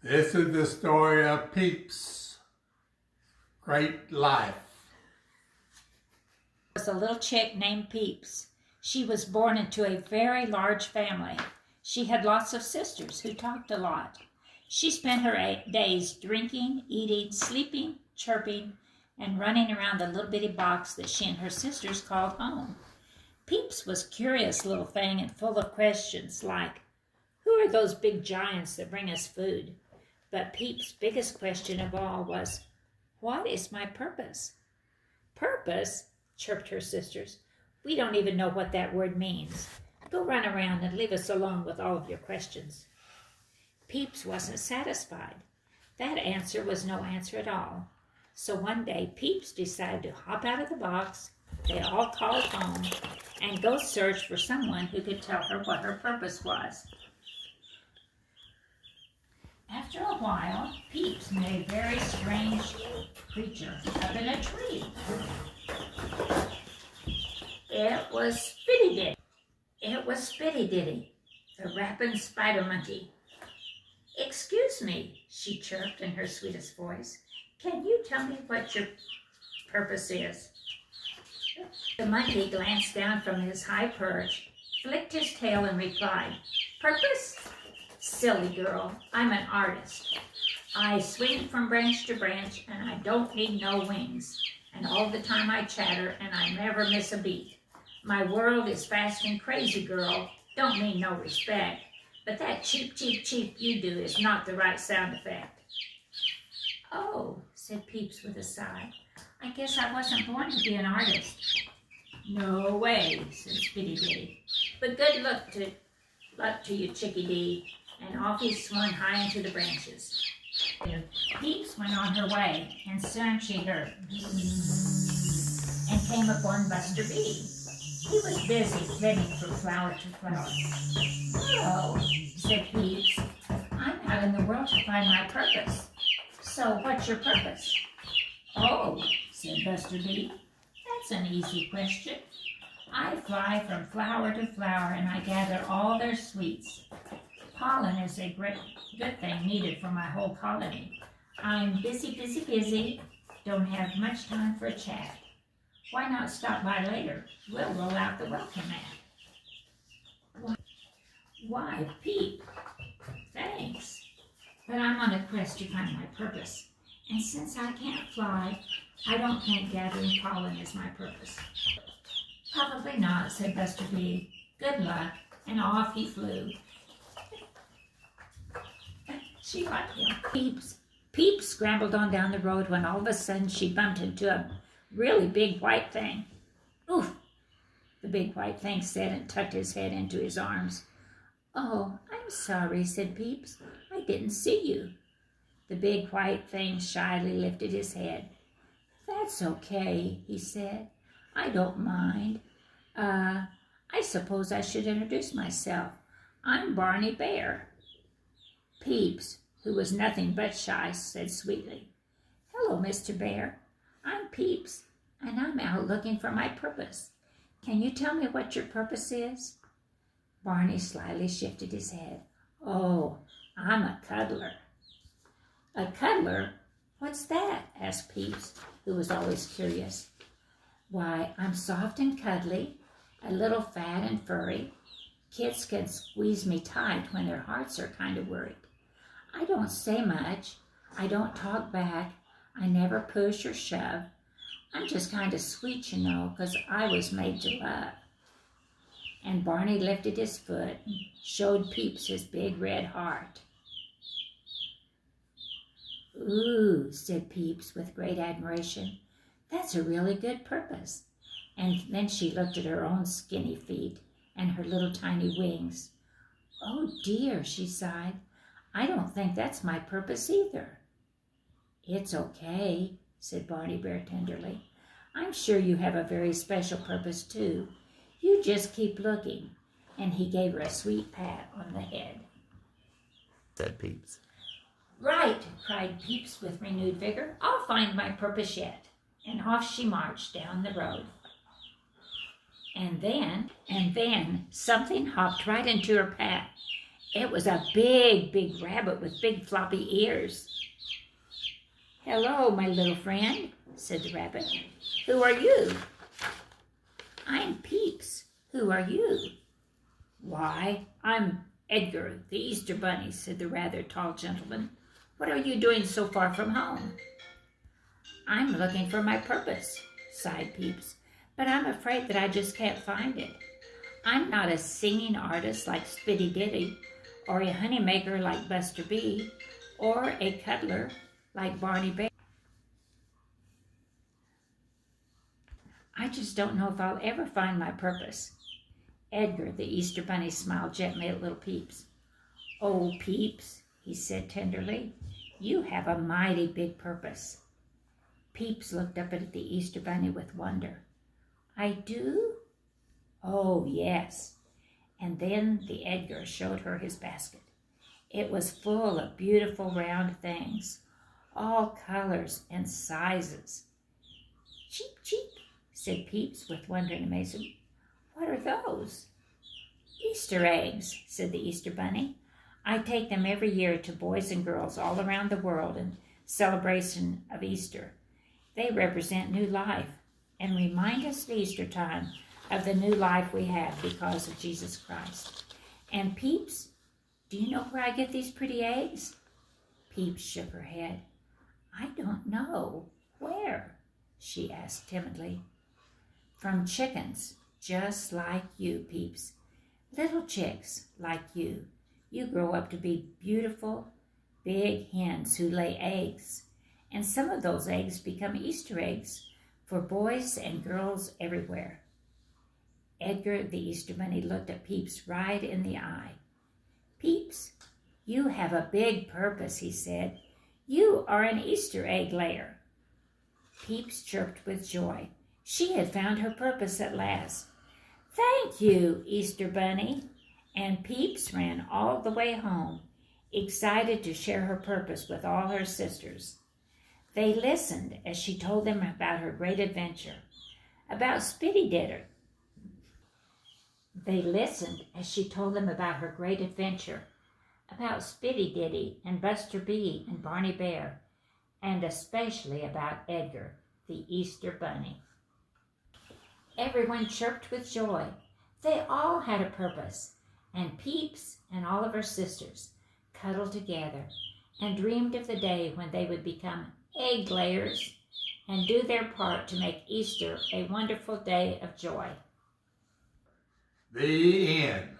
This is the story of Peeps' great life. There was a little chick named Peeps. She was born into a very large family. She had lots of sisters who talked a lot. She spent her days drinking, eating, sleeping, chirping, and running around the little bitty box that she and her sisters called home. Peeps was a curious little thing and full of questions like, who are those big giants that bring us food? But Peeps' biggest question of all was, what is my purpose? Purpose? Chirped her sisters. We don't even know what that word means. Go run around and leave us alone with all of your questions. Peeps wasn't satisfied. That answer was no answer at all. So one day, Peeps decided to hop out of the box, they all called home, and go search for someone who could tell her what her purpose was. After a while, Peeps met a very strange creature up in a tree. It was Spitty Diddy, the rapping spider monkey. Excuse me, she chirped in her sweetest voice. Can you tell me what your purpose is? The monkey glanced down from his high perch, flicked his tail, and replied, Purpose? Silly girl, I'm an artist. I swing from branch to branch, and I don't need no wings. And all the time I chatter, and I never miss a beat. My world is fast and crazy, girl. Don't mean no respect. But that cheep, cheep, cheep you do is not the right sound effect. Oh, said Peeps with a sigh. I guess I wasn't born to be an artist. No way, said Spitty Diddy. But good luck to you, Chickadee. And off he swung high into the branches. Peeps went on her way, and soon she heard bzzz, and came upon Buster Bee. He was busy flitting from flower to flower. Oh, said Peeps, I'm out in the world to find my purpose. So what's your purpose? Oh, said Buster Bee, that's an easy question. I fly from flower to flower and I gather all their sweets. Pollen is a great good thing needed for my whole colony. I'm busy, busy, busy. Don't have much time for a chat. Why not stop by later? We'll roll out the welcome mat. Why, Peep? Thanks. But I'm on a quest to find my purpose. And since I can't fly, I don't think gathering pollen is my purpose. Probably not, said Buster Bee. Good luck. And off he flew. She liked him. Peeps scrambled on down the road when all of a sudden she bumped into a really big white thing. Oof, the big white thing said and tucked his head into his arms. Oh, I'm sorry, said Peeps. I didn't see you. The big white thing shyly lifted his head. That's okay, he said. I don't mind. I suppose I should introduce myself. I'm Barney Bear. Peeps, who was nothing but shy, said sweetly, Hello, Mr. Bear. I'm Peeps, and I'm out looking for my purpose. Can you tell me what your purpose is? Barney slyly shifted his head. Oh, I'm a cuddler. A cuddler? What's that? Asked Peeps, who was always curious. Why, I'm soft and cuddly, a little fat and furry. Kids can squeeze me tight when their hearts are kind of worried. I don't say much. I don't talk back. I never push or shove. I'm just kind of sweet, you know, 'cause I was made to love. And Barney lifted his foot and showed Peeps his big red heart. Ooh, said Peeps with great admiration. That's a really good purpose. And then she looked at her own skinny feet and her little tiny wings. Oh dear, she sighed. I don't think that's my purpose either. It's okay, said Barney Bear tenderly. I'm sure you have a very special purpose too. You just keep looking. And he gave her a sweet pat on the head. Said Peeps. Right, cried Peeps with renewed vigor. I'll find my purpose yet. And off she marched down the road. And then something hopped right into her path. It was a big, big rabbit with big floppy ears. "Hello, my little friend," said the rabbit. "Who are you?" "I'm Peeps. Who are you?" "Why, I'm Edgar, the Easter Bunny," said the rather tall gentleman. "What are you doing so far from home?" "I'm looking for my purpose," sighed Peeps, "but I'm afraid that I just can't find it. I'm not a singing artist like Spitty Diddy, or a honey maker like Buster Bee, or a cuddler like Barney Bear. I just don't know if I'll ever find my purpose." Edgar, the Easter Bunny, smiled gently at little Peeps. "Oh, Peeps," he said tenderly, "you have a mighty big purpose." Peeps looked up at the Easter Bunny with wonder. "I do?" "Oh, yes." And then the Edgar showed her his basket. It was full of beautiful round things, all colors and sizes. "Cheep, cheep," said Peeps with wonder and amazement. "What are those?" "Easter eggs," said the Easter Bunny. "I take them every year to boys and girls all around the world in celebration of Easter. They represent new life and remind us at Easter time of the new life we have because of Jesus Christ. And Peeps, do you know where I get these pretty eggs?" Peeps shook her head. "I don't know. Where?" she asked timidly. "From chickens, just like you, Peeps. Little chicks like you. You grow up to be beautiful, big hens who lay eggs. And some of those eggs become Easter eggs for boys and girls everywhere." Edgar, the Easter Bunny, looked at Peeps right in the eye. "Peeps, you have a big purpose," he said. "You are an Easter egg layer." Peeps chirped with joy. She had found her purpose at last. "Thank you, Easter Bunny." And Peeps ran all the way home, excited to share her purpose with all her sisters. They listened as she told them about her great adventure, about Spitty Diddy. They listened as she told them about her great adventure, about Spitty Diddy and Buster Bee and Barney Bear, and especially about Edgar, the Easter Bunny. Everyone chirped with joy. They all had a purpose, and Peeps and all of her sisters cuddled together and dreamed of the day when they would become egg layers and do their part to make Easter a wonderful day of joy. The end.